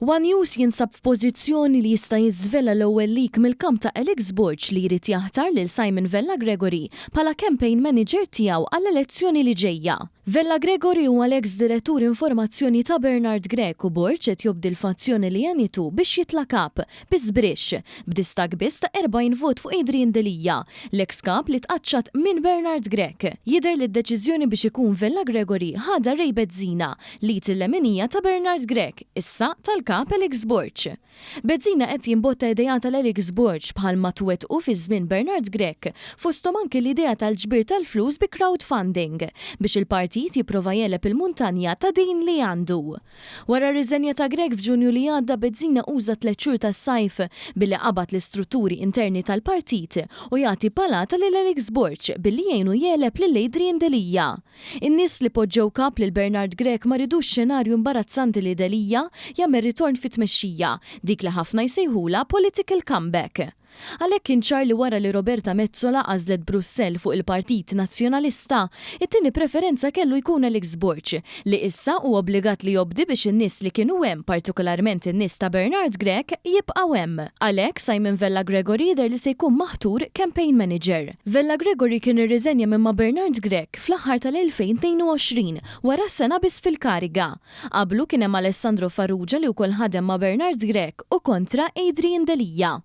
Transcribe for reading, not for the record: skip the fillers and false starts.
One News jinsab f'pożizzjoni li jista' jiżvela l-ewwel lik mill-kamp ta' Alex Borch li jrid jaħtar lil Simon Vella Gregory bħala campaign manager tiegħu għall-elezzjoni li ġejja. Vella Gregory huwa l-ex direttur informazzjoni ta' Bernard Grech u Borch qed jobdi l-fazzjoni li janitu biex jitla kap biżbrix b'distak biss ta' 40 vot fuq Adrian Delija, l-ex kap li tqaċċat minn Bernard Grech. Jidher li d-deċiżjoni biex ikun Vella Gregory ħada Ray Bezzina li tillemenija ta' Bernard Grech issa tal-kap Alex Borch. Bezzina qed jimbotta idea tal-Alex Borch bħalma twettqu fi żmien Bernard Grech fosthom anke l-idea tal-ġbir tal-flus bi crowdfunding biex il-partit jipprova jeleb il-muntanja ta' din li għandu. Wara r-riżenja ta' Grech f'Ġunju li għadda Bezzina uża 3 xhur tas-sajf billi qabad l-istrutturi interni tal-partit u jagħti palata lil Alex Borch billi jgħinu jeleb lil Adrian Delija. In-nies li poġġew kap lil Bernard Grech ma ridux xenarju imbarazzanti li Delija jagħmel ritorn fit-tmexxija, dik li ħafna jsejħula political comeback. Għalhekk kien ċar li wara li Roberta Mezzola għażlet Brussell fuq il-Partit Nazzjonalista, it-tieni preferenza kellu jkun Alex Borch li issa hu obbligat li jobdi biex in-nies li kienu hemm, partikolarment in-nies ta' Bernard Grech, jibqgħu hemm. Għalhekk Simon Vella Gregory jidher li se jkun maħtur campaign manager. Vella Gregory kien irriżenja minn ma' Bernard Grech fl-aħħar tal-2022 wara sena biss fil-kariga. Qablu kien hemm Alessandro Farrugia li wkoll ħadem ma' Bernard Grech u kontra Adrian Delija.